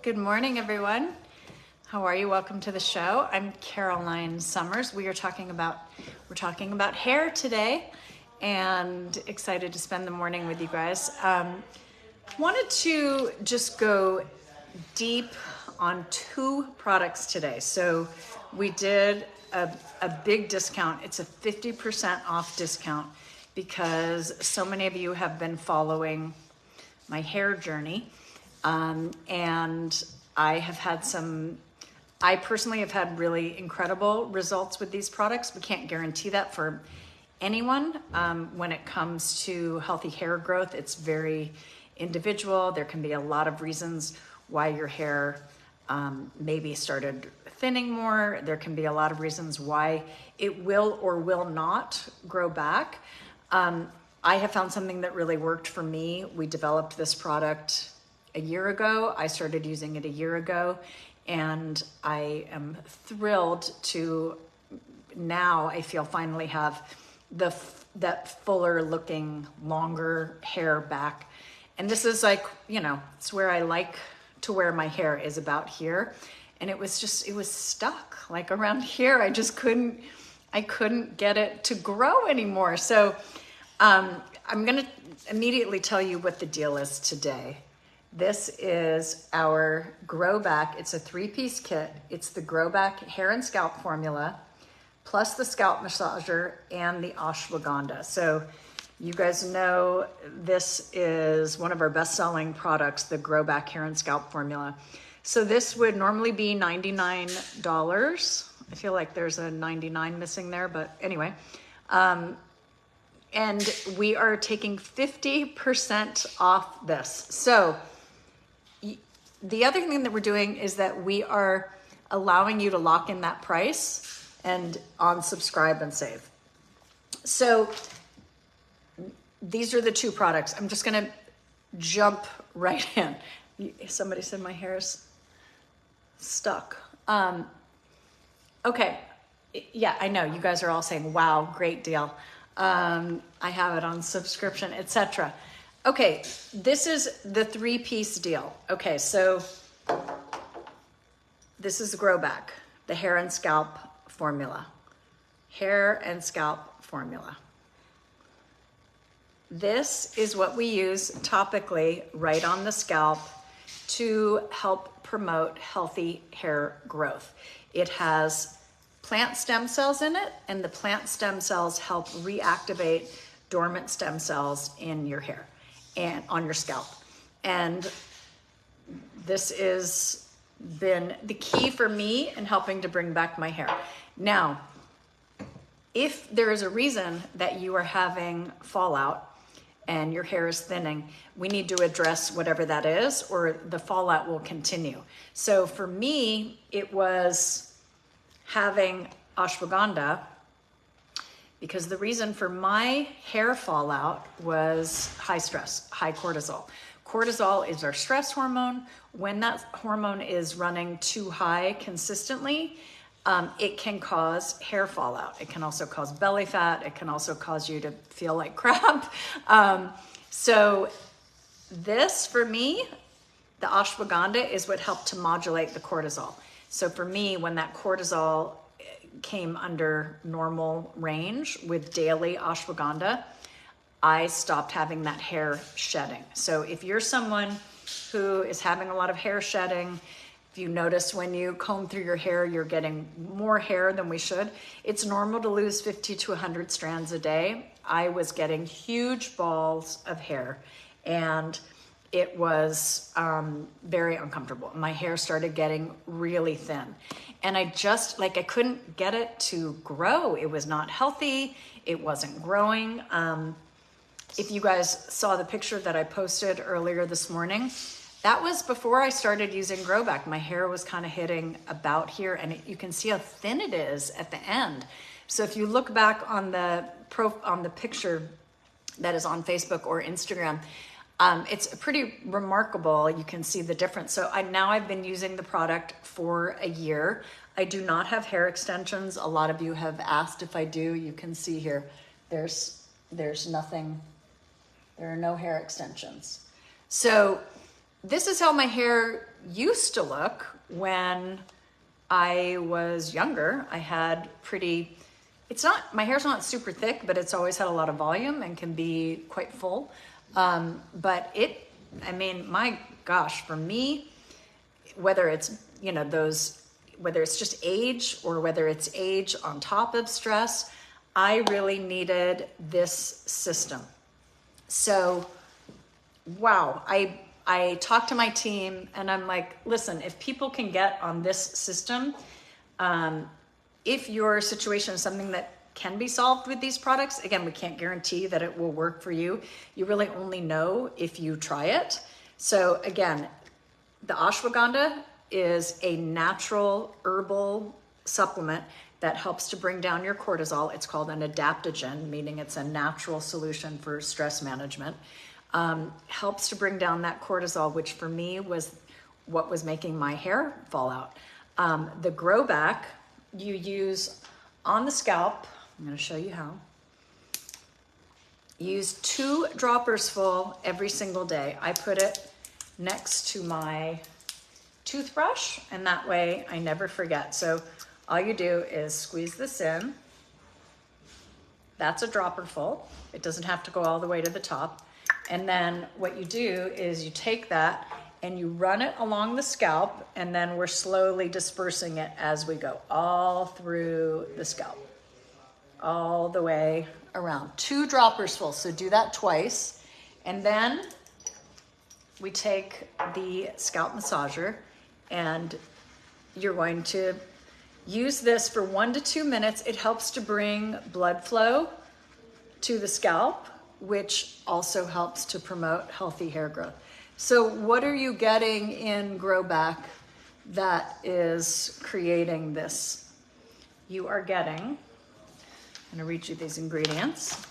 Good morning, everyone. How are you? Welcome to the show. I'm Caroline Summers. We're talking about hair today, and excited to spend the morning with you guys. Wanted to just go deep on two products today. So we did a big discount. It's a 50% off discount because so many of you have been following my hair journey. And I personally have had really incredible results with these products. We can't guarantee that for anyone. When it comes to healthy hair growth, it's very individual. There can be a lot of reasons why your hair maybe started thinning more. There can be a lot of reasons why it will or will not grow back. I have found something that really worked for me. We developed this product a year ago. I started using it a year ago, and I am thrilled to now I feel finally have that fuller looking, longer hair back. And this is like, it's where I like to wear my hair, is about here. And it was stuck like around here. I couldn't get it to grow anymore. So I'm gonna immediately tell you what the deal is today. This is our GROBACK. It's a 3-piece kit. It's the GROBACK hair and scalp formula, plus the scalp massager and the ashwagandha. So you guys know this is one of our best-selling products, the GROBACK hair and scalp formula. So this would normally be $99. I feel like there's a 99 missing there, but anyway. And we are taking 50% off this. So the other thing that we're doing is that we are allowing you to lock in that price and unsubscribe and save. So these are the two products. I'm just gonna jump right in. Somebody said my hair's stuck. Okay, yeah, I know you guys are all saying, wow, great deal. I have it on subscription, etc. Okay, this is the 3-piece deal. Okay, so this is the GROBACK, the hair and scalp formula. Hair and scalp formula. This is what we use topically right on the scalp to help promote healthy hair growth. It has plant stem cells in it, and the plant stem cells help reactivate dormant stem cells in your hair and on your scalp. And this has been the key for me in helping to bring back my hair. Now, if there is a reason that you are having fallout and your hair is thinning, we need to address whatever that is, or the fallout will continue. So for me, it was having ashwagandha, because the reason for my hair fallout was high stress, high cortisol. Cortisol is our stress hormone. When that hormone is running too high consistently, it can cause hair fallout. It can also cause belly fat. It can also cause you to feel like crap. So this, for me, the ashwagandha is what helped to modulate the cortisol. So for me, when that cortisol came under normal range with daily ashwagandha, I stopped having that hair shedding. So if you're someone who is having a lot of hair shedding, if you notice when you comb through your hair, you're getting more hair than we should. It's normal to lose 50 to 100 strands a day. I was getting huge balls of hair, and it was very uncomfortable. My hair started getting really thin, and I couldn't get it to grow. It was not healthy. It wasn't growing. If you guys saw the picture that I posted earlier this morning, that was before I started using GROBACK. My hair was kind of hitting about here, and you can see how thin it is at the end. So if you look back on the picture that is on Facebook or Instagram, it's pretty remarkable. You can see the difference. So I've been using the product for a year. I do not have hair extensions. A lot of you have asked if I do. You can see here, there's nothing. There are no hair extensions. So this is how my hair used to look when I was younger. I had pretty, my hair's not super thick, but it's always had a lot of volume and can be quite full. But my gosh, for me, whether it's, whether it's just age or whether it's age on top of stress, I really needed this system. So, wow, I talked to my team and I'm like, listen, if people can get on this system, if your situation is something that can be solved with these products, again, we can't guarantee that it will work for you. You really only know if you try it. So again, the ashwagandha is a natural herbal supplement that helps to bring down your cortisol. It's called an adaptogen, meaning it's a natural solution for stress management. Helps to bring down that cortisol, which for me was what was making my hair fall out. The GROBACK you use on the scalp. I'm going to show you how. Use 2 droppers full every single day. I put it next to my toothbrush, and that way I never forget. So all you do is squeeze this in. That's a dropper full. It doesn't have to go all the way to the top. And then what you do is you take that and you run it along the scalp, and then we're slowly dispersing it as we go all through the scalp, all the way around. 2 droppers full, so do that twice. And then we take the scalp massager and you're going to use this for 1 to 2 minutes. It helps to bring blood flow to the scalp, which also helps to promote healthy hair growth. So what are you getting in GROBACK that is creating this? You are getting, I'm gonna read you these ingredients.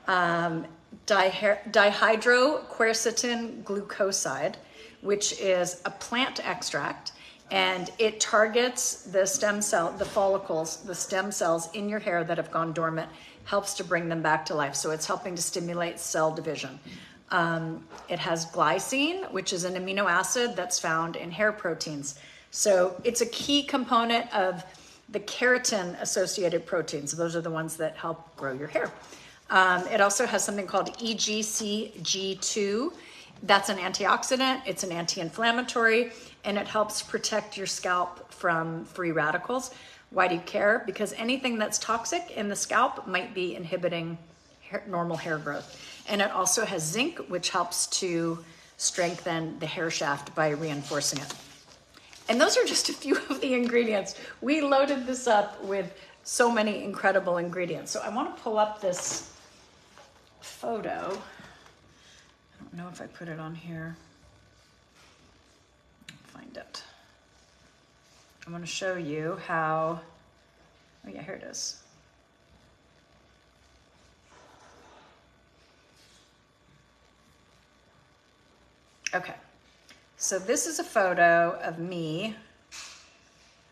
Dihydroquercetin glucoside, which is a plant extract, and it targets the stem cell, the follicles, the stem cells in your hair that have gone dormant, helps to bring them back to life. So it's helping to stimulate cell division. It has glycine, which is an amino acid that's found in hair proteins. So it's a key component of the keratin associated proteins. Those are the ones that help grow your hair. It also has something called EGCG2. That's an antioxidant, it's an anti-inflammatory, and it helps protect your scalp from free radicals. Why do you care? Because anything that's toxic in the scalp might be inhibiting normal hair growth. And it also has zinc, which helps to strengthen the hair shaft by reinforcing it. And those are just a few of the ingredients. We loaded this up with so many incredible ingredients. So I want to pull up this photo. I don't know if I put it on here. Find it. I'm going to show you how, oh yeah, here it is. Okay, so this is a photo of me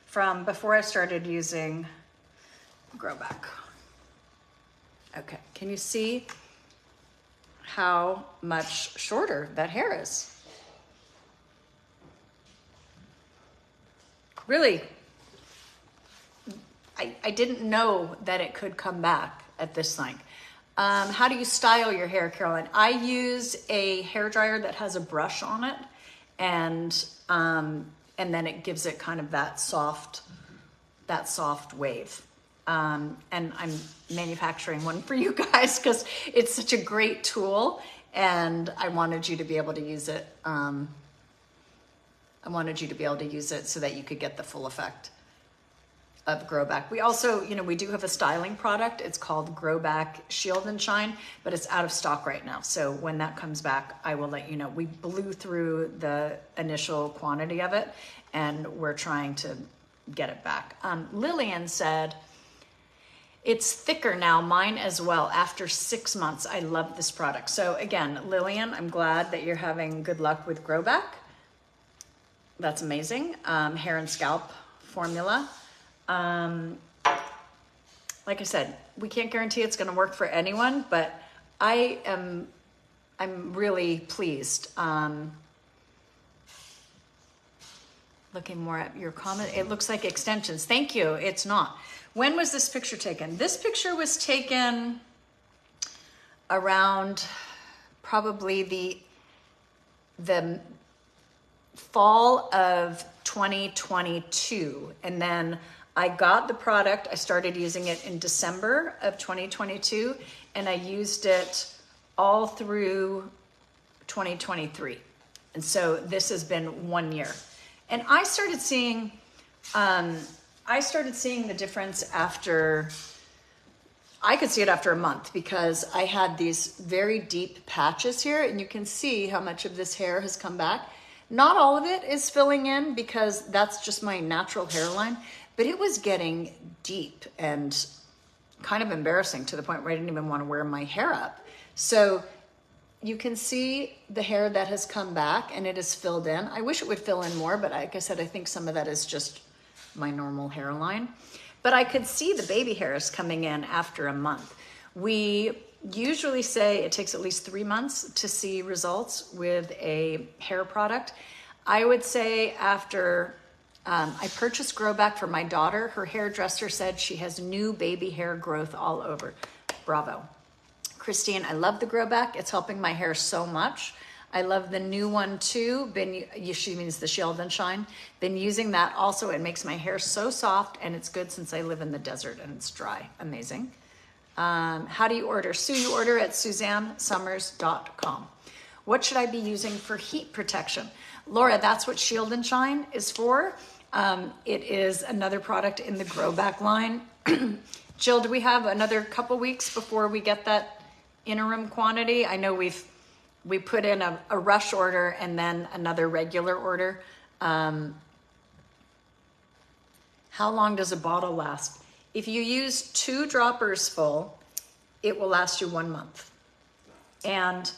from before I started using GROBACK. Okay, can you see how much shorter that hair is? Really, I didn't know that it could come back at this length. How do you style your hair, Caroline? I use a hair dryer that has a brush on it, and then it gives it kind of that soft wave. And I'm manufacturing one for you guys because it's such a great tool, and I wanted you to be able to use it. I wanted you to be able to use it so that you could get the full effect of GROBACK. We also, we do have a styling product. It's called GROBACK Shield and Shine, but it's out of stock right now. So when that comes back, I will let you know. We blew through the initial quantity of it, and we're trying to get it back. Lillian said, it's thicker now, mine as well, after 6 months. I love this product. So again, Lillian, I'm glad that you're having good luck with GROBACK. That's amazing. Hair and scalp formula. Like I said, we can't guarantee it's going to work for anyone, but I'm really pleased. looking more at your comment. It looks like extensions. Thank you. It's not. When was this picture taken? This picture was taken around probably the fall of 2022. And then I got the product. I started using it in December of 2022, and I used it all through 2023. And so this has been 1 year. And I started seeing the difference after, I could see it after a month, because I had these very deep patches here, and you can see how much of this hair has come back. Not all of it is filling in because that's just my natural hairline, but it was getting deep and kind of embarrassing to the point where I didn't even want to wear my hair up. So you can see the hair that has come back and it is filled in. I wish it would fill in more, but like I said, I think some of that is just my normal hairline. But I could see the baby hairs coming in after a month. We usually say it takes at least 3 months to see results with a hair product. I would say after I purchased GROBACK for my daughter, her hairdresser said she has new baby hair growth all over. Bravo. Christine, I love the GROBACK. It's helping my hair so much. I love the new one too. She means the Shield and Shine. Been using that also. It makes my hair so soft, and it's good since I live in the desert and it's dry. Amazing. How do you order? Sue, you order at SuzanneSummers.com. What should I be using for heat protection? Laura, that's what Shield and Shine is for. It is another product in the GROBACK line. Jill, do we have another couple weeks before we get that interim quantity? I know we put in a rush order and then another regular order. How long does a bottle last? If you use 2 droppers full, it will last you 1 month. And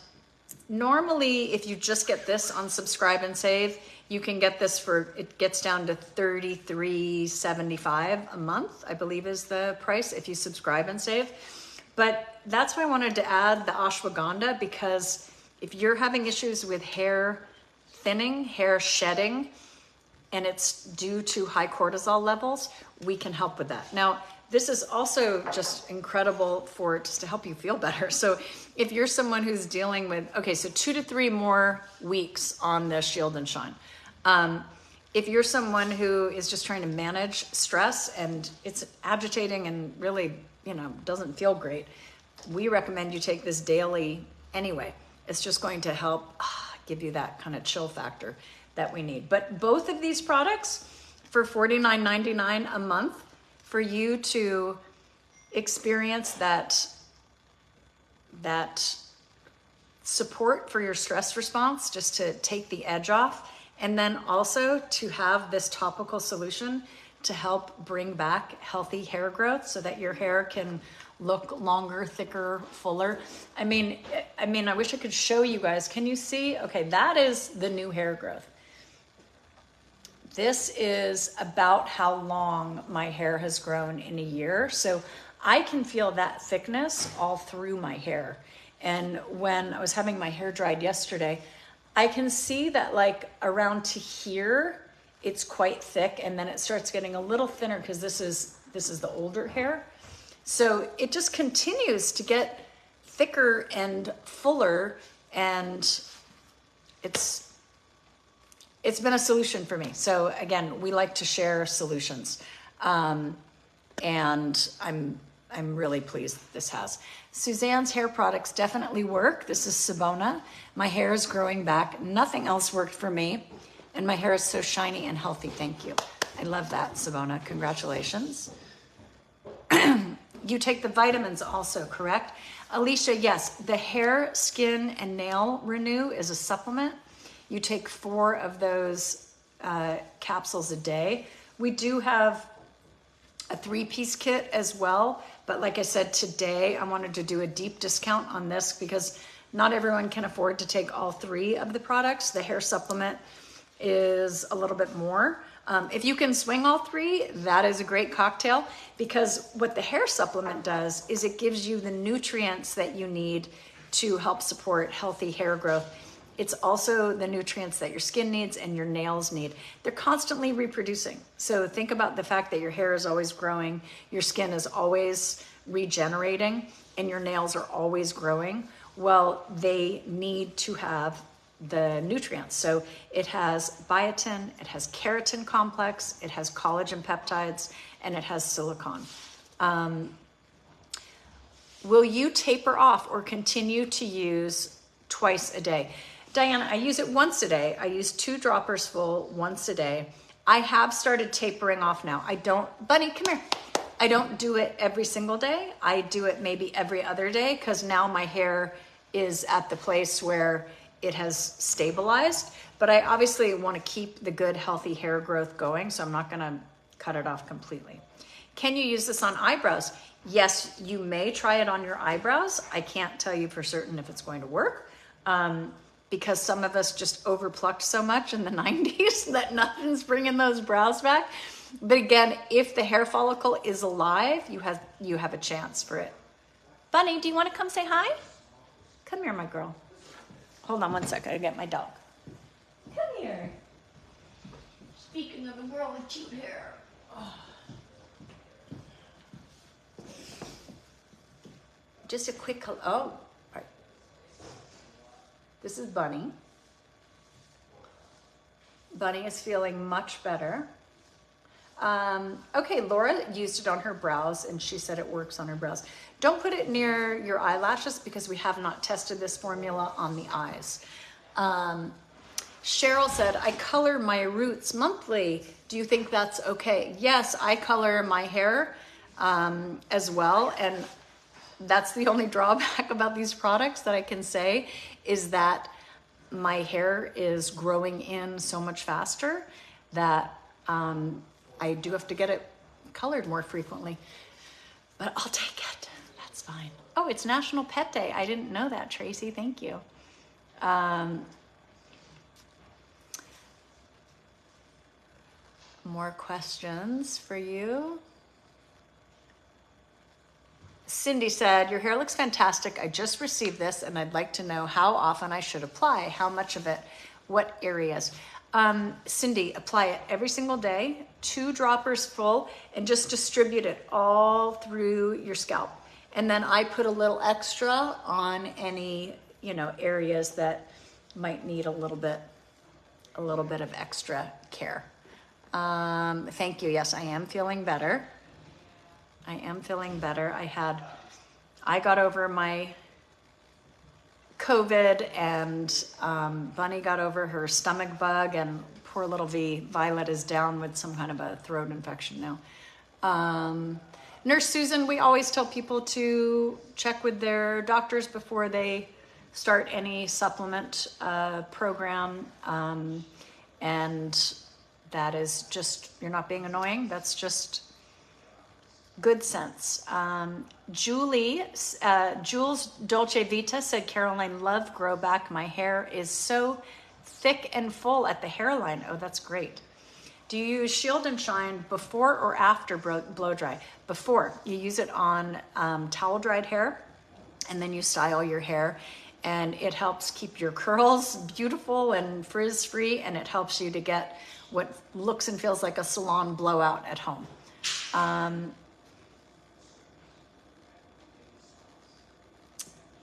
normally, if you just get this on Subscribe and Save, you can get this for, it gets down to $33.75 a month, I believe is the price if you subscribe and save. But that's why I wanted to add the ashwagandha, because if you're having issues with hair thinning, hair shedding, and it's due to high cortisol levels, we can help with that. Now, this is also just incredible for just to help you feel better. So if you're someone who's dealing with, okay, so 2 to 3 more weeks on the Shield and Shine. If you're someone who is just trying to manage stress and it's agitating and really, doesn't feel great, we recommend you take this daily anyway. It's just going to help give you that kind of chill factor that we need. But both of these products for $49.99 a month, for you to experience that support for your stress response, just to take the edge off, and then also to have this topical solution to help bring back healthy hair growth so that your hair can look longer, thicker, fuller. I mean, I wish I could show you guys. Can you see? Okay, that is the new hair growth. This is about how long my hair has grown in a year. So I can feel that thickness all through my hair. And when I was having my hair dried yesterday, I can see that like around to here, it's quite thick, and then it starts getting a little thinner because this is the older hair. So it just continues to get thicker and fuller, and it's been a solution for me. So again, we like to share solutions, and I'm really pleased this has. Suzanne's hair products definitely work. This is Sabona. My hair is growing back. Nothing else worked for me, and my hair is so shiny and healthy. Thank you. I love that, Sabona. Congratulations. You take the vitamins also, correct? Alicia, yes. The hair, skin, and nail renew is a supplement. You take 4 of those capsules a day. We do have a 3-piece kit as well. But like I said, today I wanted to do a deep discount on this because not everyone can afford to take all 3 of the products. The hair supplement is a little bit more. If you can swing all 3, that is a great cocktail, because what the hair supplement does is it gives you the nutrients that you need to help support healthy hair growth. It's also the nutrients that your skin needs and your nails need. They're constantly reproducing. So think about the fact that your hair is always growing, your skin is always regenerating, and your nails are always growing. Well, they need to have the nutrients. So it has biotin, it has keratin complex, it has collagen peptides, and it has silicone. Will you taper off or continue to use twice a day? Diana, I use it once a day. I use 2 droppers full once a day. I have started tapering off now. I don't, Bunny, come here. I don't do it every single day. I do it maybe every other day because now my hair is at the place where it has stabilized. But I obviously want to keep the good, healthy hair growth going, so I'm not going to cut it off completely. Can you use this on eyebrows? Yes, you may try it on your eyebrows. I can't tell you for certain if it's going to work because some of us just overplucked so much in the 90s that nothing's bringing those brows back. But again, if the hair follicle is alive, you have a chance for it. Bunny, do you want to come say hi? Come here, my girl. Hold on one second, I get my dog. Come here. Speaking of a girl with cute hair. Oh. Just a quick, oh, right. This is Bunny. Bunny is feeling much better. Okay, Laura used it on her brows and she said it works on her brows. Don't put it near your eyelashes because we have not tested this formula on the eyes. Cheryl said, I color my roots monthly. Do you think that's okay? Yes, I color my hair as well. And that's the only drawback about these products that I can say is that my hair is growing in so much faster that I do have to get it colored more frequently, but I'll take it. That's fine. Oh, it's National Pet Day. I didn't know that, Tracy. Thank you. More questions for you. Cindy said, your hair looks fantastic. I just received this and I'd like to know how often I should apply, how much of it, what areas. Cindy, apply it every single day, 2 droppers full, and just distribute it all through your scalp. And then I put a little extra on any, areas that might need a little bit of extra care. Thank you. Yes, I am feeling better. I am feeling better. I got over my COVID and Bunny got over her stomach bug and poor little Violet is down with some kind of a throat infection now. Nurse Susan, we always tell people to check with their doctors before they start any supplement program. And that is just, you're not being annoying. That's just good sense. Jules Dolce Vita said, Caroline, love GROBACK. My hair is so thick and full at the hairline. Oh, that's great. Do you use Shield and Shine before or after blow dry? Before. You use it on towel dried hair and then you style your hair and it helps keep your curls beautiful and frizz free and it helps you to get what looks and feels like a salon blowout at home.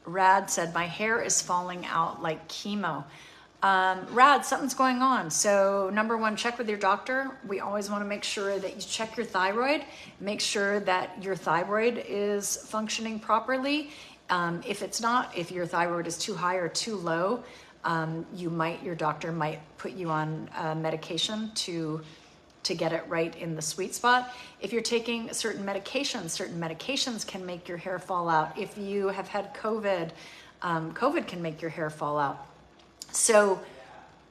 Rad said, my hair is falling out like chemo. Rad, something's going on. So number 1, check with your doctor. We always want to make sure that you check your thyroid, make sure that your thyroid is functioning properly. If it's not, if your thyroid is too high or too low, your doctor might put you on medication to get it right in the sweet spot. If you're taking certain medications can make your hair fall out. If you have had COVID, COVID can make your hair fall out. So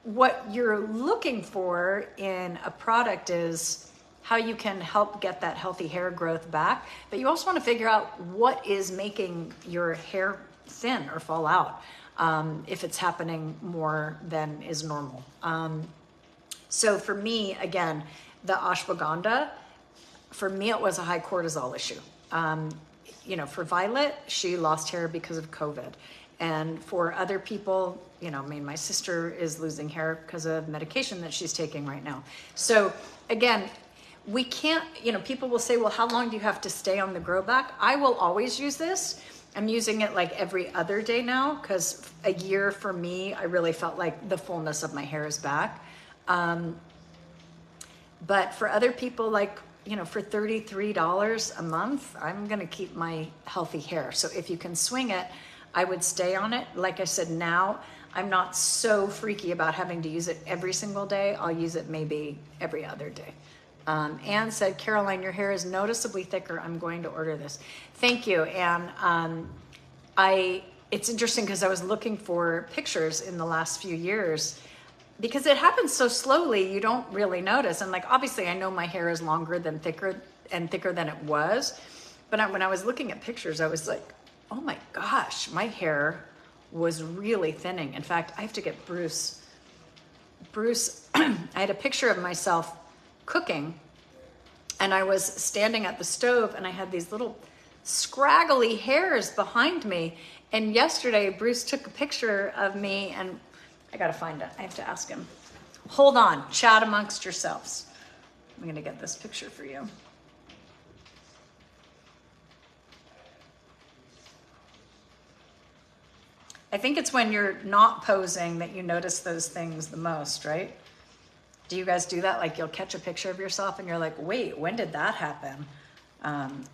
what you're looking for in a product is how you can help get that healthy hair growth back. But you also want to figure out what is making your hair thin or fall out, if it's happening more than is normal. So for me, again, the ashwagandha, for me, it was a high cortisol issue. For Violet, she lost hair because of COVID. And for other people, you know, I mean, my sister is losing hair because of medication that she's taking right now. So again, we can't, you know, people will say, well, how long do you have to stay on the GROBACK? I will always use this. I'm using it like every other day now because a year for me, I really felt like the fullness of my hair is back. But for other people, like, you know, for $33 a month, I'm going to keep my healthy hair. So if you can swing it, I would stay on it. Like I said, now I'm not so freaky about having to use it every single day. I'll use it maybe every other day. Anne said, Caroline, your hair is noticeably thicker. I'm going to order this. Thank you, Anne. It's interesting because I was looking for pictures in the last few years because it happens so slowly, you don't really notice. And like, obviously I know my hair is longer than thicker than it was. But when I was looking at pictures, I was like, oh my gosh, my hair was really thinning. In fact, I have to get Bruce, I had a picture of myself cooking and I was standing at the stove and I had these little scraggly hairs behind me. And yesterday, Bruce took a picture of me and I gotta find it. I have to ask him. Hold on, chat amongst yourselves. I'm gonna get this picture for you. I think it's when you're not posing that you notice those things the most, right? Do you guys do that? Like you'll catch a picture of yourself and you're like, wait, when did that happen? And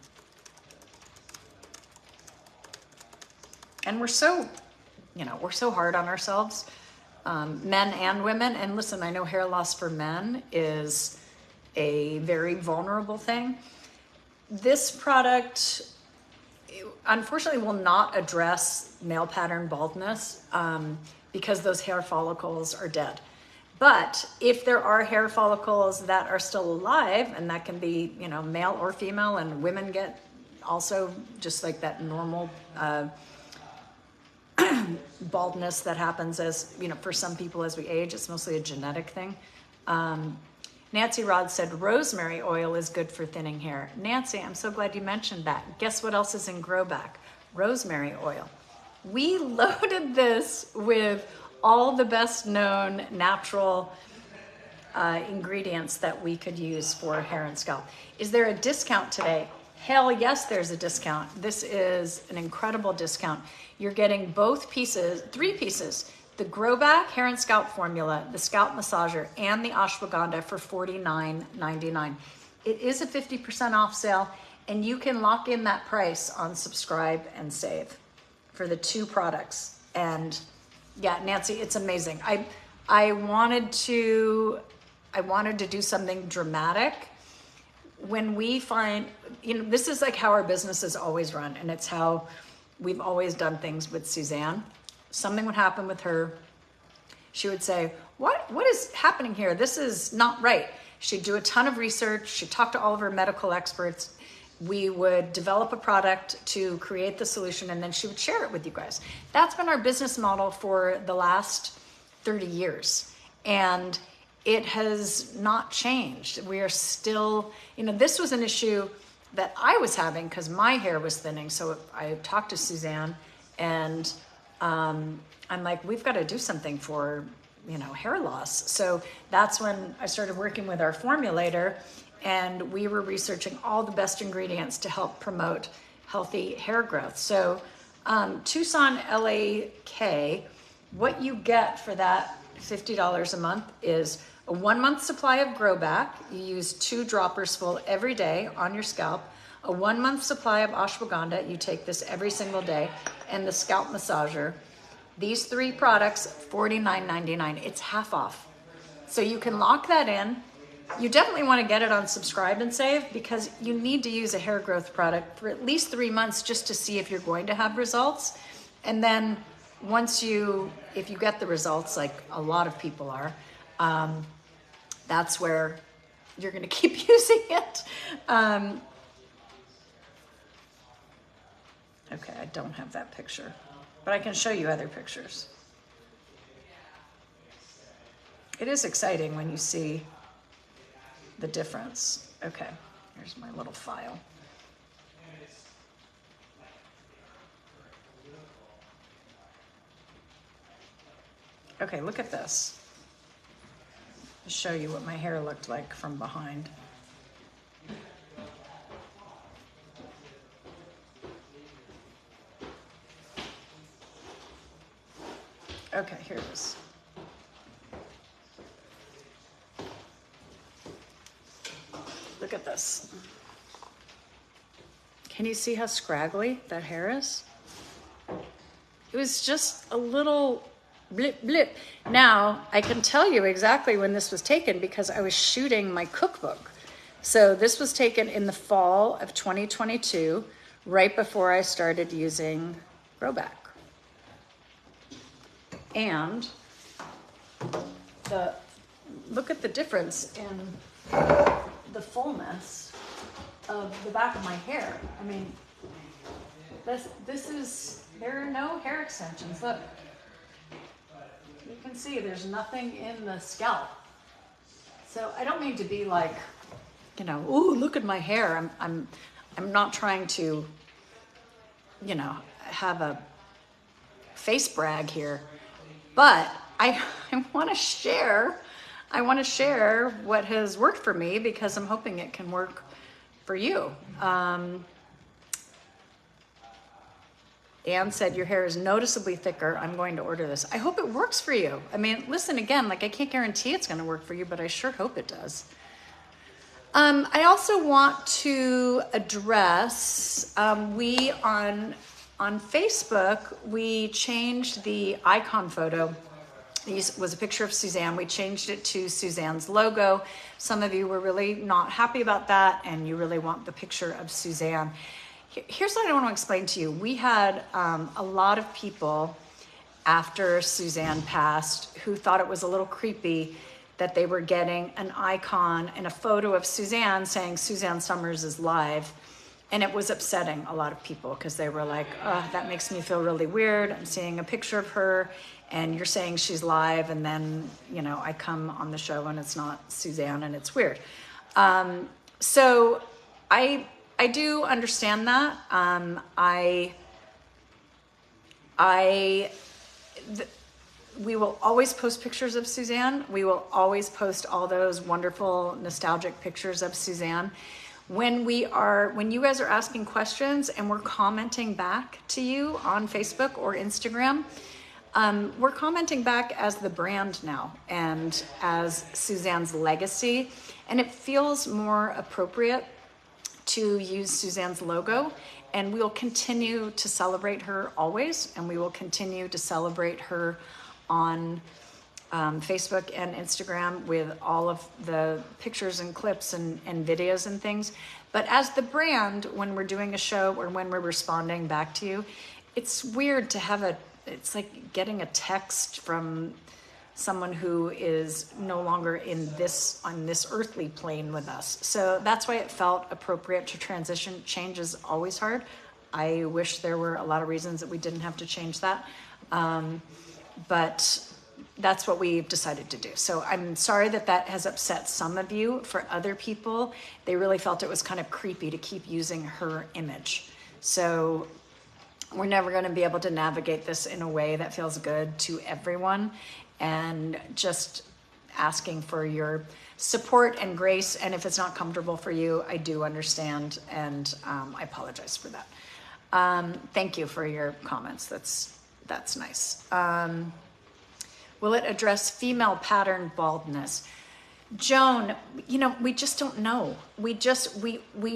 we're so, you know, we're so hard on ourselves, men and women. And listen, I know hair loss for men is a very vulnerable thing. This product, unfortunately, will not address male pattern baldness because those hair follicles are dead. But if there are hair follicles that are still alive, and that can be, you know, male or female, and women get also just like that normal baldness that happens as, you know, for some people as we age, it's mostly a genetic thing. Nancy Rod said rosemary oil is good for thinning hair. Nancy, I'm so glad you mentioned that. Guess what else is in GROBACK? Rosemary oil. We loaded this with all the best known natural ingredients that we could use for hair and scalp. Is there a discount today? Hell yes, there's a discount. This is an incredible discount. You're getting both pieces, 3 pieces, the GROBACK hair and scalp formula, the scalp massager, and the ashwagandha for $49.99. It is a 50% off sale, and you can lock in that price on Subscribe and Save for the 2 products. And yeah, Nancy, it's amazing. I wanted to do something dramatic. When we find, you know, this is like how our business is always run, and it's how we've always done things with Suzanne. Something would happen with her. She would say, what is happening here? This is not right. She'd do a ton of research. She'd talk to all of her medical experts. We would develop a product to create the solution, and then she would share it with you guys. That's been our business model for the last 30 years. And it has not changed. We are still, you know, this was an issue that I was having because my hair was thinning. So I talked to Suzanne, and I'm like, we've got to do something for, you know, hair loss. So that's when I started working with our formulator, and we were researching all the best ingredients to help promote healthy hair growth. So Tucson LAK, what you get for that $50 a month is a 1-month supply of GROBACK. You use 2 droppers full every day on your scalp. A 1-month supply of ashwagandha. You take this every single day. And the scalp massager. These 3 products, $49.99. It's half off. So you can lock that in. You definitely want to get it on Subscribe and Save because you need to use a hair growth product for at least 3 months just to see if you're going to have results. And then if you get the results, like a lot of people are, that's where you're going to keep using it. Okay, I don't have that picture, but I can show you other pictures. It is exciting when you see the difference. Okay, here's my little file. Okay, look at this. To show you what my hair looked like from behind. Okay, here it is. Look at this. Can you see how scraggly that hair is? It was just a little blip, blip. Now, I can tell you exactly when this was taken because I was shooting my cookbook. So this was taken in the fall of 2022, right before I started using GROBACK. And look at the difference in the fullness of the back of my hair. I mean, there are no hair extensions. Look, you can see there's nothing in the scalp. So I don't mean to be like, you know, ooh, look at my hair. I'm not trying to, you know, have a face brag here, but I want to share. I want to share what has worked for me because I'm hoping it can work for you. Anne said, your hair is noticeably thicker. I'm going to order this. I hope it works for you. I mean, listen, again, like I can't guarantee it's going to work for you, but I sure hope it does. I also want to address, we on Facebook, we changed the icon photo. This was a picture of Suzanne. We changed it to Suzanne's logo. Some of you were really not happy about that, and you really want the picture of Suzanne. Here's what I want to explain to you. We had a lot of people after Suzanne passed who thought it was a little creepy that they were getting an icon and a photo of Suzanne saying Suzanne Summers is live. And it was upsetting a lot of people because they were like, oh, that makes me feel really weird. I'm seeing a picture of her and you're saying she's live. And then, you know, I come on the show and it's not Suzanne and it's weird. So I do understand that. We will always post pictures of Suzanne. We will always post all those wonderful nostalgic pictures of Suzanne. When you guys are asking questions and we're commenting back to you on Facebook or Instagram, we're commenting back as the brand now and as Suzanne's legacy. And it feels more appropriate to use Suzanne's logo, and we'll continue to celebrate her always, and we will continue to celebrate her on Facebook and Instagram with all of the pictures and clips and videos and things. But as the brand, when we're doing a show or when we're responding back to you, it's weird to have it's like getting a text from someone who is no longer on this earthly plane with us. So that's why it felt appropriate to transition. Change is always hard. I wish there were a lot of reasons that we didn't have to change that. But that's what we've decided to do. So I'm sorry that has upset some of you. For other people, they really felt it was kind of creepy to keep using her image. So we're never going to be able to navigate this in a way that feels good to everyone. And just asking for your support and grace. And if it's not comfortable for you, I do understand. And I apologize for that. Thank you for your comments. That's nice. Will it address female pattern baldness? Joan, you know, we just don't know. We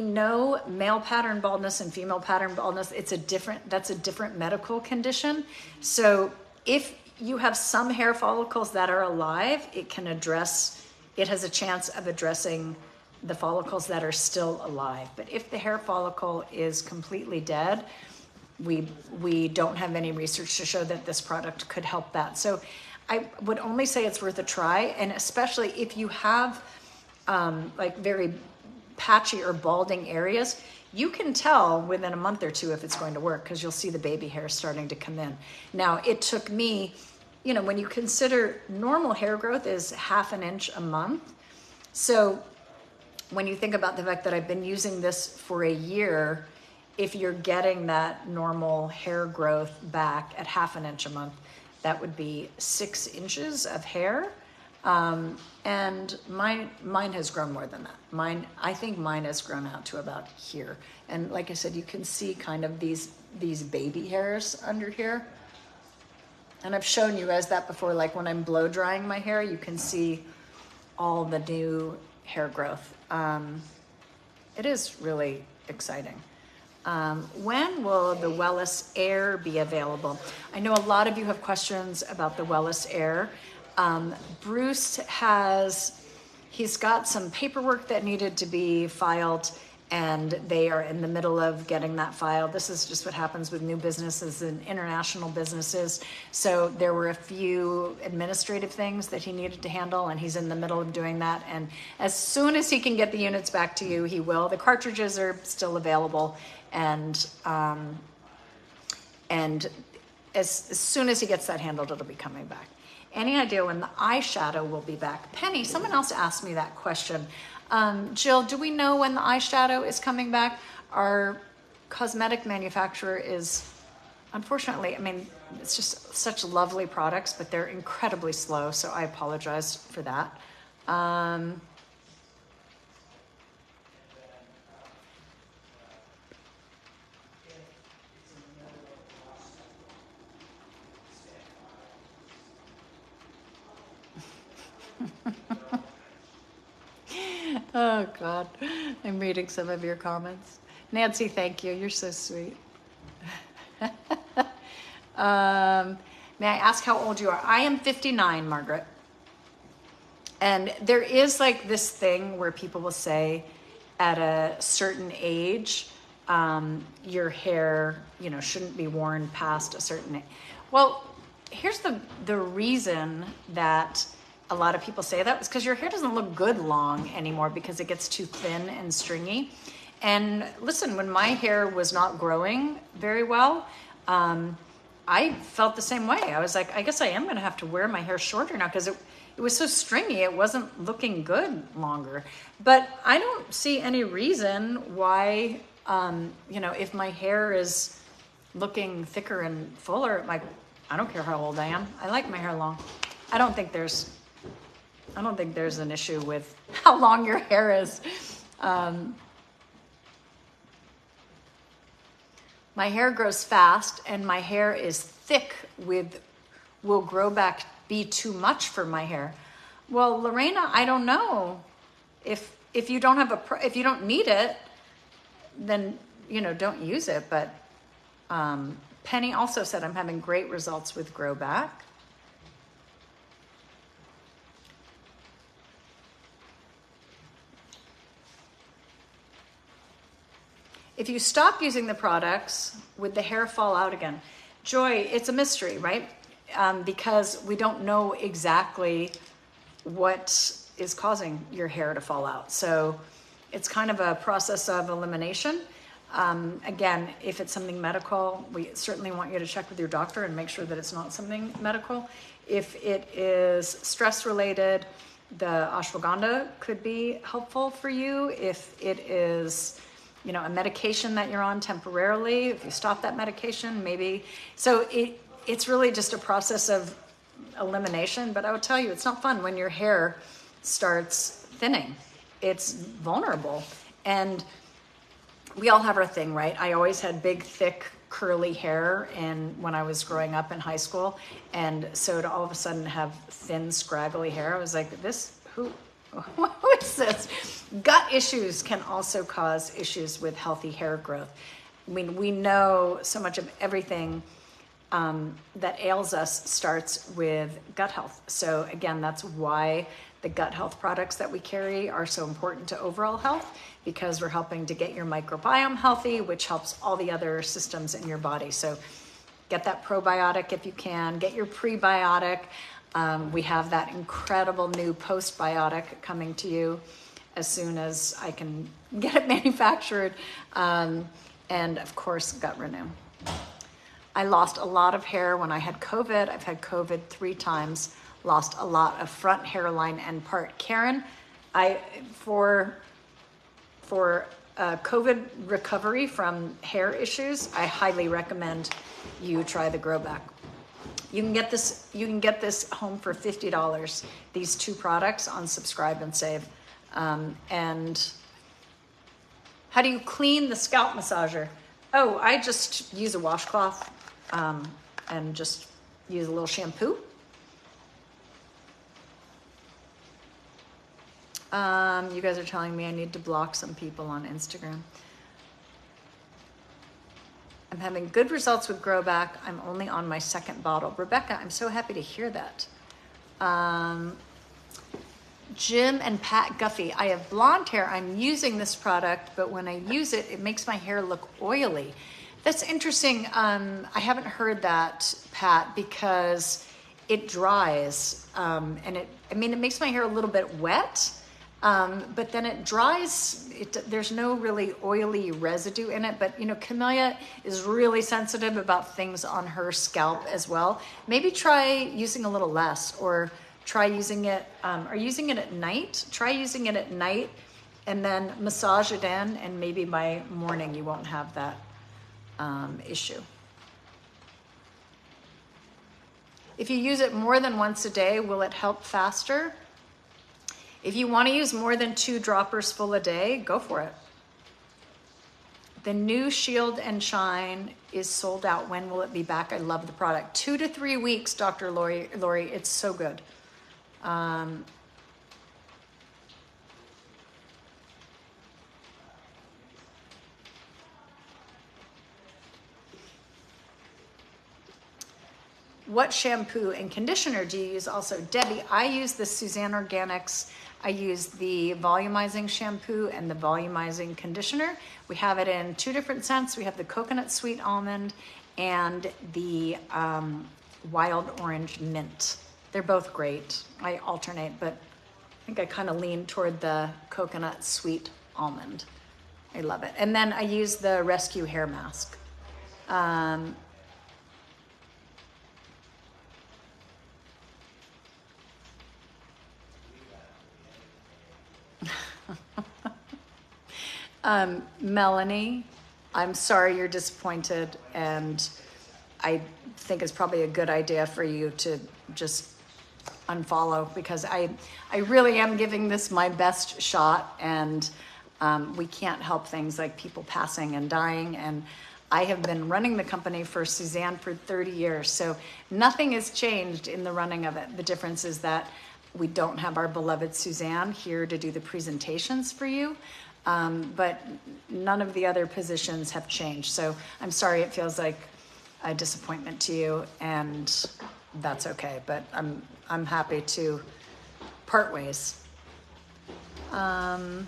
know male pattern baldness and female pattern baldness. That's a different medical condition. So if you have some hair follicles that are alive, it has a chance of addressing the follicles that are still alive. But if the hair follicle is completely dead, we don't have any research to show that this product could help that. So I would only say it's worth a try, and especially if you have like very patchy or balding areas, you can tell within a month or two if it's going to work because you'll see the baby hair starting to come in. Now, it took me, you know, when you consider normal hair growth is 1/2 inch a month. So when you think about the fact that I've been using this for a year, if you're getting that normal hair growth back at 1/2 inch a month, that would be 6 inches of hair. And mine has grown more than that. I think mine has grown out to about here. And like I said, you can see kind of these baby hairs under here. And I've shown you guys that before, like when I'm blow drying my hair, you can see all the new hair growth. It is really exciting. When will the Wellis Air be available? I know a lot of you have questions about the Wellis Air. Bruce he's got some paperwork that needed to be filed, and they are in the middle of getting that filed. This is just what happens with new businesses and international businesses. So there were a few administrative things that he needed to handle, and he's in the middle of doing that. And as soon as he can get the units back to you, he will. The cartridges are still available, and as soon as he gets that handled, it'll be coming back. Any idea when the eyeshadow will be back? Penny, someone else asked me that question. Jill, do we know when the eyeshadow is coming back? Our cosmetic manufacturer is, unfortunately, I mean, it's just such lovely products, but they're incredibly slow, so I apologize for that. Oh God, I'm reading some of your comments. Nancy, thank you. You're so sweet. May I ask how old you are? I am 59, Margaret. And there is like this thing where people will say at a certain age, your hair, shouldn't be worn past a certain age. Well, here's the reason that a lot of people say that is because your hair doesn't look good long anymore because it gets too thin and stringy. And listen, when my hair was not growing very well, I felt the same way. I was like, I guess I am going to have to wear my hair shorter now because it was so stringy. It wasn't looking good longer. But I don't see any reason why, if my hair is looking thicker and fuller, like, I don't care how old I am. I like my hair long. I don't think there's an issue with how long your hair is. My hair grows fast and my hair is thick will GROBACK be too much for my hair? Well, Lorena, I don't know. If you don't if you don't need it, then, don't use it. But Penny also said, I'm having great results with GROBACK. If you stop using the products, would the hair fall out again? Joy, it's a mystery, right? Because we don't know exactly what is causing your hair to fall out. So it's kind of a process of elimination. Again, if it's something medical, we certainly want you to check with your doctor and make sure that it's not something medical. If it is stress related, the ashwagandha could be helpful for you. If it is a medication that you're on temporarily, if you stop that medication, maybe. So it's really just a process of elimination, but I will tell you, it's not fun when your hair starts thinning. It's vulnerable. And we all have our thing, right? I always had big, thick, curly hair when I was growing up in high school. And so to all of a sudden have thin, scraggly hair, I was like, who is this? Gut issues can also cause issues with healthy hair growth. I mean, we know so much of everything that ails us starts with gut health. So again, that's why the gut health products that we carry are so important to overall health, because we're helping to get your microbiome healthy, which helps all the other systems in your body. So get that probiotic if you can, get your prebiotic. We have that incredible new postbiotic coming to you as soon as I can get it manufactured. And of course, Gut Renew. I lost a lot of hair when I had COVID. I've had COVID 3 times, lost a lot of front hairline and part. Karen, for COVID recovery from hair issues, I highly recommend you try the GROBACK. You can get this home for $50. These two products on Subscribe and Save. And how do you clean the scalp massager? Oh, I just use a washcloth and just use a little shampoo. You guys are telling me I need to block some people on Instagram. I'm having good results with GROBACK. I'm only on my second bottle. Rebecca, I'm so happy to hear that. Jim and Pat Guffey, I have blonde hair. I'm using this product, but when I use it, it makes my hair look oily. That's interesting. I haven't heard that, Pat, because it dries. And it makes my hair a little bit wet. But then it dries, there's no really oily residue in it, but Camellia is really sensitive about things on her scalp as well. Maybe try using a little less, or try using it, or using it at night. Try using it at night and then massage it in, and maybe by morning you won't have that issue. If you use it more than once a day, will it help faster? If you want to use more than 2 droppers full a day, go for it. The new Shield and Shine is sold out. When will it be back? I love the product. 2 to 3 weeks, Dr. Lori. It's so good. What shampoo and conditioner do you use also? Debbie, I use the Suzanne Organics. I use the volumizing shampoo and the volumizing conditioner. We have it in 2 different scents. We have the coconut sweet almond and the wild orange mint. They're both great. I alternate, but I think I kind of lean toward the coconut sweet almond. I love it. And then I use the Rescue Hair Mask. Melanie, I'm sorry you're disappointed, and I think it's probably a good idea for you to just unfollow, because I really am giving this my best shot, and we can't help things like people passing and dying, and I have been running the company for Suzanne for 30 years, so nothing has changed in the running of it. The difference is that we don't have our beloved Suzanne here to do the presentations for you, but none of the other positions have changed. So I'm sorry it feels like a disappointment to you, and that's okay. But I'm happy to part ways. And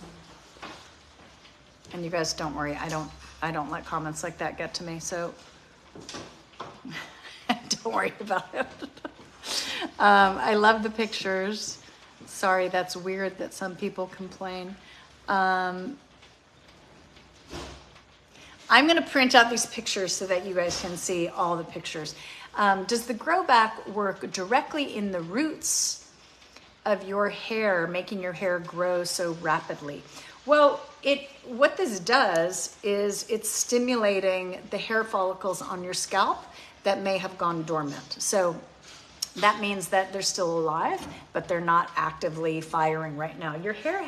you guys don't worry. I don't let comments like that get to me. So don't worry about it. I love the pictures. Sorry, that's weird that some people complain. I'm going to print out these pictures so that you guys can see all the pictures. Does the GROBACK work directly in the roots of your hair, making your hair grow so rapidly? Well, what this does is it's stimulating the hair follicles on your scalp that may have gone dormant. So that means that they're still alive, but they're not actively firing right now. Your hair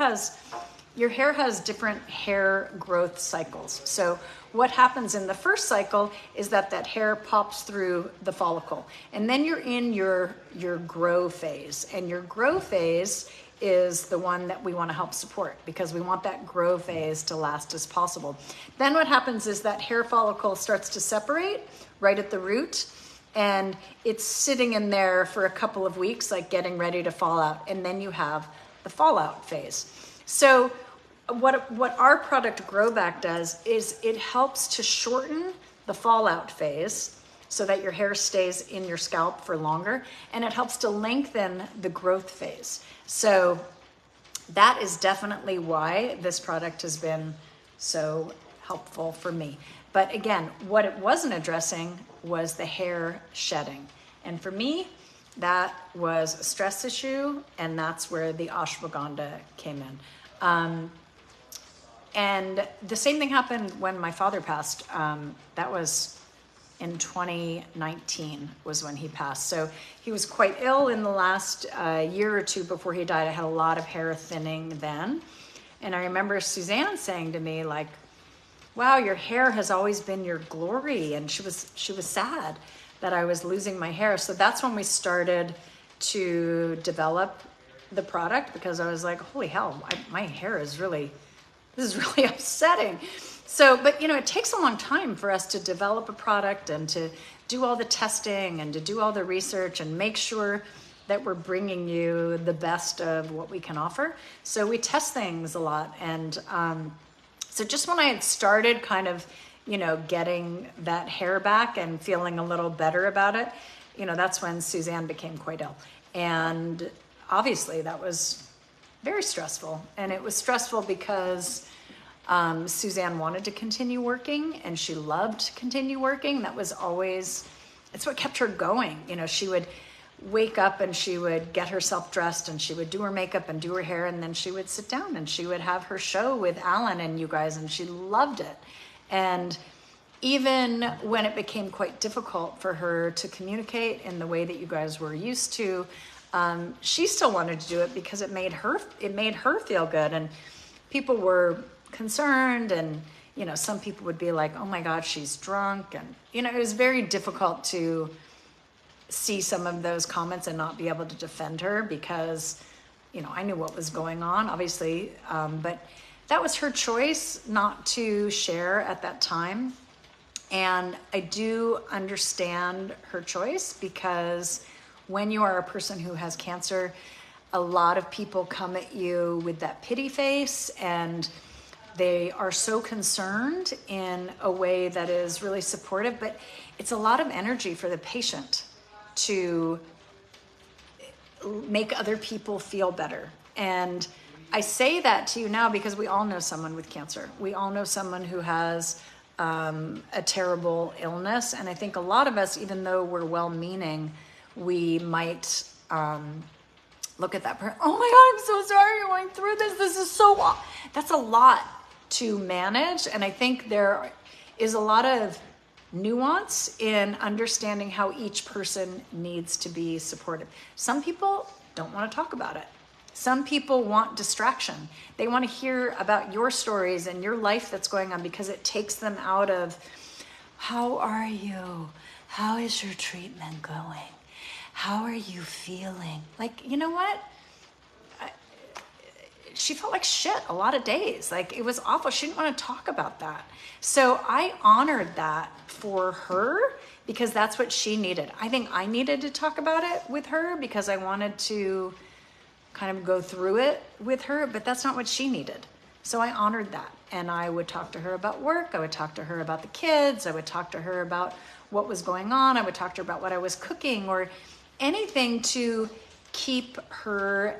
has different hair growth cycles. So what happens in the first cycle is that hair pops through the follicle, and then you're in your grow phase, and your grow phase is the one that we want to help support, because we want that grow phase to last as possible. Then what happens is that hair follicle starts to separate right at the root, and it's sitting in there for a couple of weeks, like getting ready to fall out, and then you have the fallout phase. So what our product GROBACK does is it helps to shorten the fallout phase so that your hair stays in your scalp for longer, and it helps to lengthen the growth phase. So that is definitely why this product has been so helpful for me. But again, what it wasn't addressing was the hair shedding. And for me, that was a stress issue, and that's where the ashwagandha came in. And the same thing happened when my father passed. That was in 2019 was when he passed. So he was quite ill in the last year or two before he died. I had a lot of hair thinning then. And I remember Suzanne saying to me, like, wow, your hair has always been your glory. And she was sad that I was losing my hair. So that's when we started to develop the product, because I was like, holy hell, my hair is this is really upsetting. So, but it takes a long time for us to develop a product and to do all the testing and to do all the research and make sure that we're bringing you the best of what we can offer. So we test things a lot. And so just when I had started kind of, getting that hair back and feeling a little better about it, that's when Suzanne became quite ill. And obviously that was very stressful. And it was stressful because Suzanne wanted to continue working, and she loved to continue working. That was always, it's what kept her going. She would wake up and she would get herself dressed and she would do her makeup and do her hair, and then she would sit down and she would have her show with Alan and you guys, and she loved it. And even when it became quite difficult for her to communicate in the way that you guys were used to, she still wanted to do it because it made her feel good. And people were concerned, and some people would be like, oh my God, she's drunk. And it was very difficult to see some of those comments and not be able to defend her, because I knew what was going on, obviously, but that was her choice not to share at that time. And I do understand her choice, because when you are a person who has cancer, a lot of people come at you with that pity face, and they are so concerned in a way that is really supportive, but it's a lot of energy for the patient to make other people feel better. And I say that to you now because we all know someone with cancer. We all know someone who has a terrible illness. And I think a lot of us, even though we're well-meaning, we might look at that person, oh my God, I'm so sorry you're going through this. This is so, that's a lot to manage. And I think there is a lot of nuance in understanding how each person needs to be supported. Some people don't want to talk about it. Some people want distraction. They want to hear about your stories and your life that's going on, because it takes them out of, how are you? How is your treatment going? How are you feeling? Like, you know what? She felt like shit a lot of days. Like, it was awful. She didn't want to talk about that. So I honored that for her, because that's what she needed. I think I needed to talk about it with her because I wanted to kind of go through it with her, but that's not what she needed. So I honored that. And I would talk to her about work. I would talk to her about the kids. I would talk to her about what was going on. I would talk to her about what I was cooking, or anything to keep her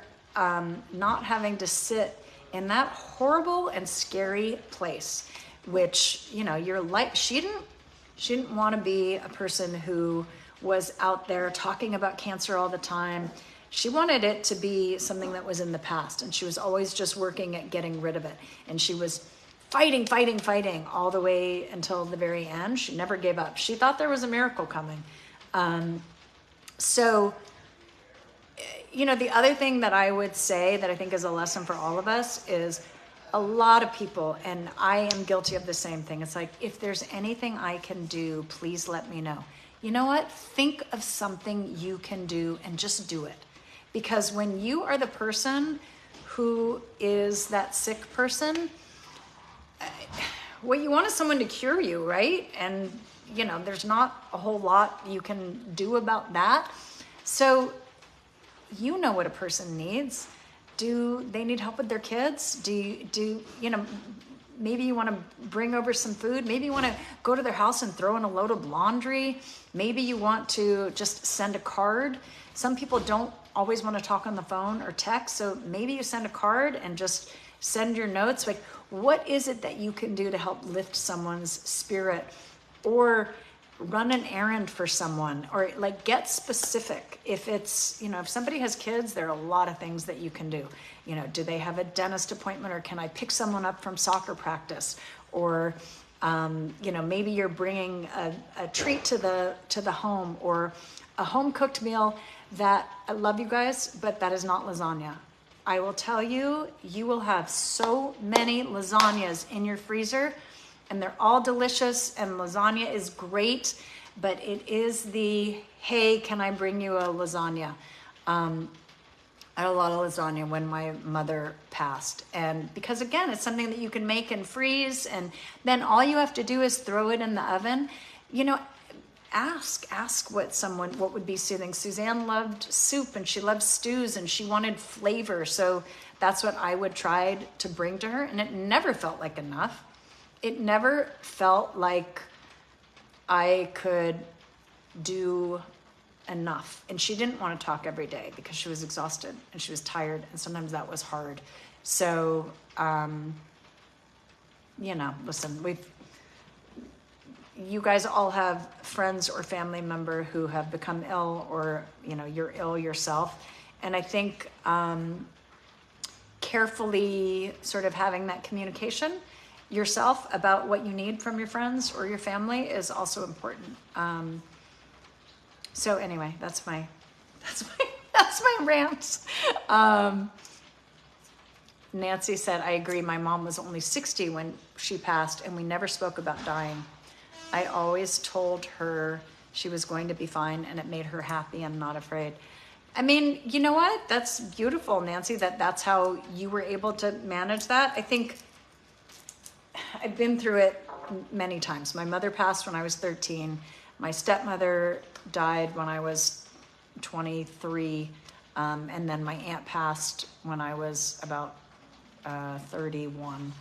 not having to sit in that horrible and scary place, which, your life, she didn't want to be a person who was out there talking about cancer all the time. She wanted it to be something that was in the past, and she was always just working at getting rid of it. And she was fighting all the way until the very end. She never gave up. She thought there was a miracle coming. So, the other thing that I would say that I think is a lesson for all of us is, a lot of people, and I am guilty of the same thing. It's like, if there's anything I can do, please let me know. You know what? Think of something you can do and just do it. Because when you are the person who is that sick person, what you want is someone to cure you, right? And, there's not a whole lot you can do about that. So you know what a person needs. Do they need help with their kids? Maybe you want to bring over some food. Maybe you want to go to their house and throw in a load of laundry. Maybe you want to just send a card. Some people don't always want to talk on the phone or text. So maybe you send a card and just send your notes. Like, what is it that you can do to help lift someone's spirit, or run an errand for someone, or like get specific. If it's, if somebody has kids, there are a lot of things that you can do. Do they have a dentist appointment, or can I pick someone up from soccer practice? Or, You know, maybe you're bringing a treat to the home, or a home cooked meal that, I love you guys, but that is not lasagna. I will tell you, you will have so many lasagnas in your freezer, and they're all delicious, and lasagna is great, but it is the, hey, can I bring you a lasagna? I had a lot of lasagna when my mother passed. And because again, it's something that you can make and freeze, and then all you have to do is throw it in the oven. You know, ask what would be soothing. Suzanne loved soup and she loved stews and she wanted flavor. So that's what I would try to bring to her. And it never felt like enough. It never felt like I could do enough. And she didn't want to talk every day because she was exhausted and she was tired, and sometimes that was hard. So you know, listen, you guys all have friends or family member who have become ill, or you know, you're ill yourself, and I think carefully sort of having that communication yourself about what you need from your friends or your family is also important. So anyway, that's my rant. Nancy said, I agree. My mom was only 60 when she passed, and we never spoke about dying. I always told her she was going to be fine, and it made her happy and not afraid. I mean, you know what? That's beautiful, Nancy, that's how you were able to manage that. I think I've been through it many times. My mother passed when I was 13. My stepmother died when I was 23, and then my aunt passed when I was about 31.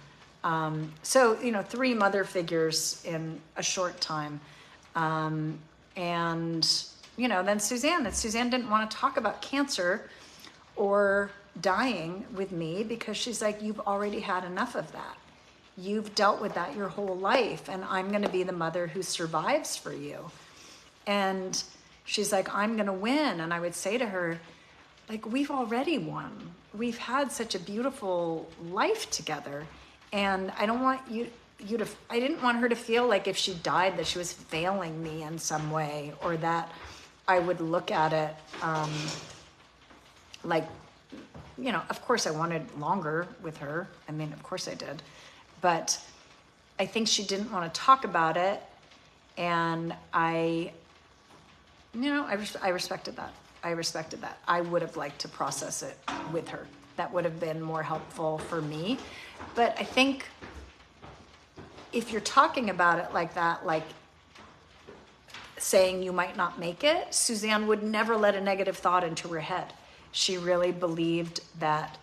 So, you know, 3 mother figures in a short time. And, you know, then Suzanne didn't want to talk about cancer or dying with me because she's like, you've already had enough of that. You've dealt with that your whole life, and I'm going to be the mother who survives for you. And she's like, I'm going to win. And I would say to her, like, we've already won. We've had such a beautiful life together. And I don't want I didn't want her to feel like if she died that she was failing me in some way, or that I would look at it like, you know, of course I wanted longer with her. I mean, of course I did. But I think she didn't want to talk about it. And I respected that. I respected that. I would have liked to process it with her. That would have been more helpful for me. But I think if you're talking about it like that, like saying you might not make it, Suzanne would never let a negative thought into her head. She really believed that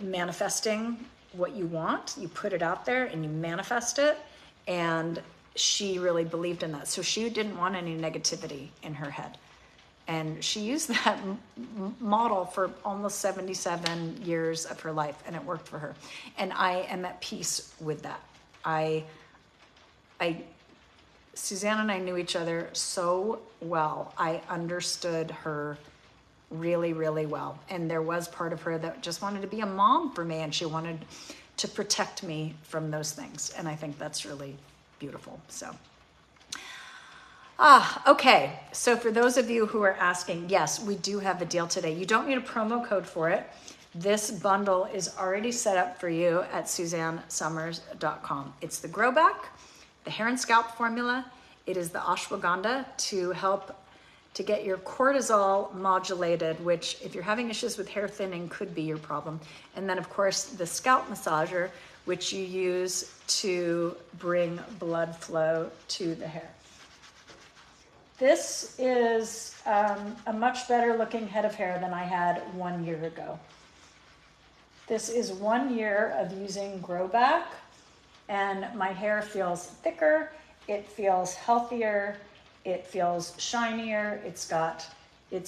manifesting what you want, you put it out there and you manifest it, and she really believed in that. So she didn't want any negativity in her head, and she used that model for almost 77 years of her life, and it worked for her. And I am at peace with that. Suzanne and I knew each other so well. I understood her really, really well. And there was part of her that just wanted to be a mom for me, and she wanted to protect me from those things. And I think that's really beautiful. So, okay. So for those of you who are asking, yes, we do have a deal today. You don't need a promo code for it. This bundle is already set up for you at SuzanneSummers.com. It's the GROBACK, the hair and scalp formula. It is the ashwagandha to help to get your cortisol modulated, which if you're having issues with hair thinning could be your problem. And then of course the scalp massager, which you use to bring blood flow to the hair. This is a much better looking head of hair than I had 1 year ago. This is 1 year of using GROBACK, and my hair feels thicker, it feels healthier, it feels shinier, it's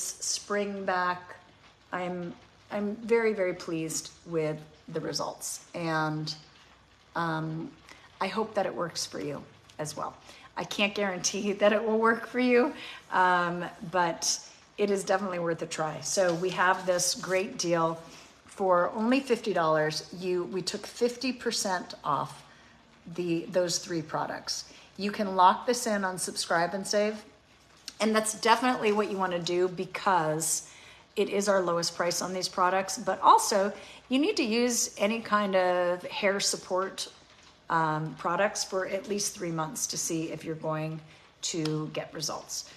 spring back. I'm very, very pleased with the results, and I hope that it works for you as well. I can't guarantee that it will work for you, but it is definitely worth a try. So we have this great deal for only $50, we took 50% off those 3 products. You can lock this in on Subscribe and Save, and that's definitely what you want to do because it is our lowest price on these products. But also, you need to use any kind of hair support products for at least 3 months to see if you're going to get results.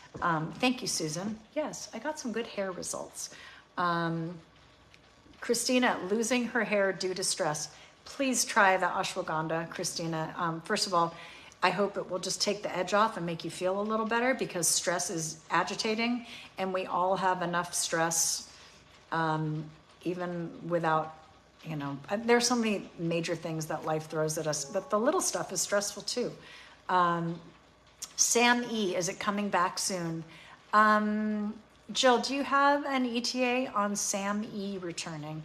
Thank you, Susan. Yes, I got some good hair results. Christina, losing her hair due to stress. Please try the ashwagandha, Christina. First of all, I hope it will just take the edge off and make you feel a little better because stress is agitating and we all have enough stress, even without, there's so many major things that life throws at us, but the little stuff is stressful too. Sam E, is it coming back soon? Jill, do you have an ETA on Sam E returning?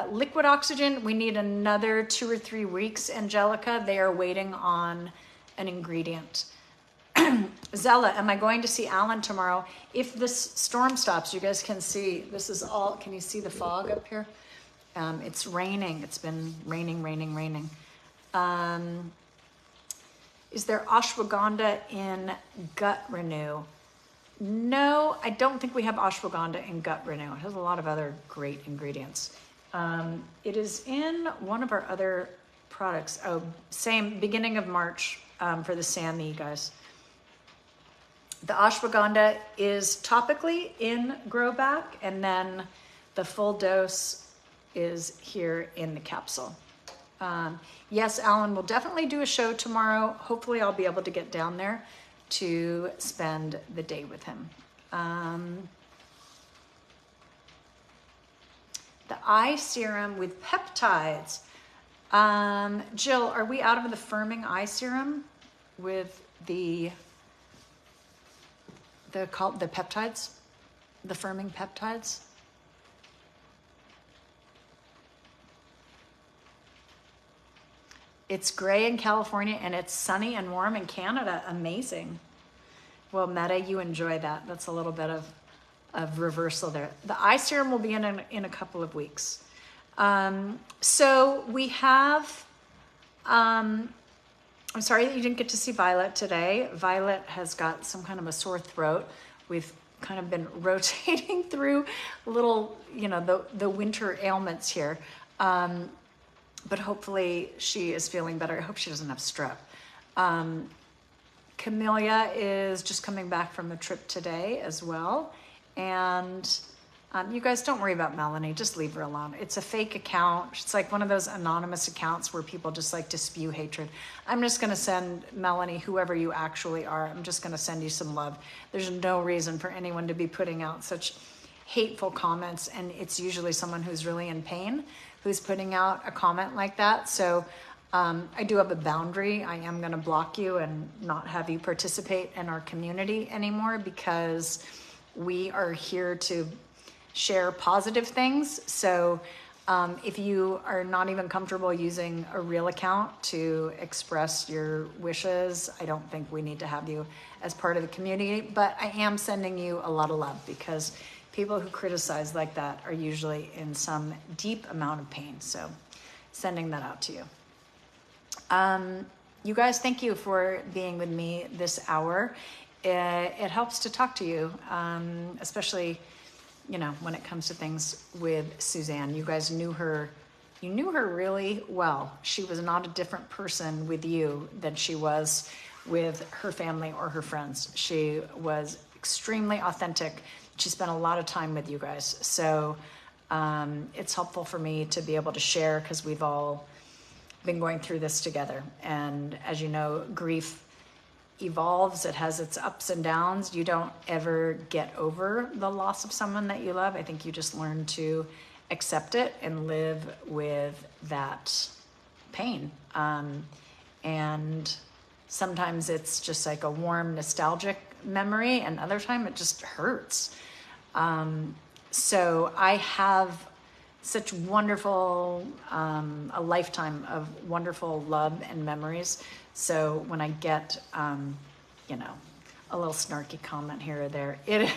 Liquid oxygen, we need another 2 or 3 weeks, Angelica. They are waiting on an ingredient. Zella, am I going to see Alan tomorrow? If this storm stops, you guys can see, this is all, can you see the fog up here? It's raining. It's been raining. Is there ashwagandha in Gut Renew? No, I don't think we have ashwagandha in Gut Renew. It has a lot of other great ingredients. It is in one of our other products. Oh, same, beginning of March for the SAMe, guys. The ashwagandha is topically in GROBACK, and then the full dose is here in the capsule. Yes, Alan, we'll definitely do a show tomorrow. Hopefully I'll be able to get down there to spend the day with him. The eye serum with peptides. Jill, are we out of the firming eye serum with the peptides? The firming peptides? It's gray in California and it's sunny and warm in Canada. Amazing. Well, Meta, you enjoy that. That's a little bit of reversal there. The eye serum will be in a couple of weeks. So we have, I'm sorry that you didn't get to see Violet today. Violet has got some kind of a sore throat. We've kind of been rotating through little, the winter ailments here. But hopefully she is feeling better. I hope she doesn't have strep. Camellia is just coming back from a trip today as well. And you guys don't worry about Melanie, just leave her alone. It's a fake account. It's like one of those anonymous accounts where people just like to spew hatred. I'm just gonna send Melanie, whoever you actually are, I'm just gonna send you some love. There's no reason for anyone to be putting out such hateful comments, and it's usually someone who's really in pain who's putting out a comment like that. So I do have a boundary. I am gonna block you and not have you participate in our community anymore because we are here to share positive things. So if you are not even comfortable using a real account to express your wishes, I don't think we need to have you as part of the community, but I am sending you a lot of love because people who criticize like that are usually in some deep amount of pain. So sending that out to you. You guys, thank you for being with me this hour. It helps to talk to you, especially, when it comes to things with Suzanne. You guys knew her, you knew her really well. She was not a different person with you than she was with her family or her friends. She was extremely authentic. She spent a lot of time with you guys. So it's helpful for me to be able to share because we've all been going through this together. And as you know, grief evolves. It has its ups and downs. You don't ever get over the loss of someone that you love. I think you just learn to accept it and live with that pain. And sometimes it's just like a warm, nostalgic memory, and other time it just hurts. So I have such wonderful, a lifetime of wonderful love and memories. So when I get, a little snarky comment here or there. It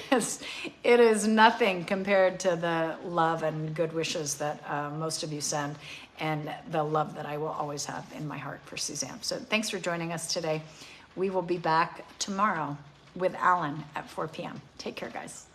is nothing compared to the love and good wishes that most of you send, and the love that I will always have in my heart for Suzanne. So thanks for joining us today. We will be back tomorrow with Alan at 4 p.m. Take care, guys.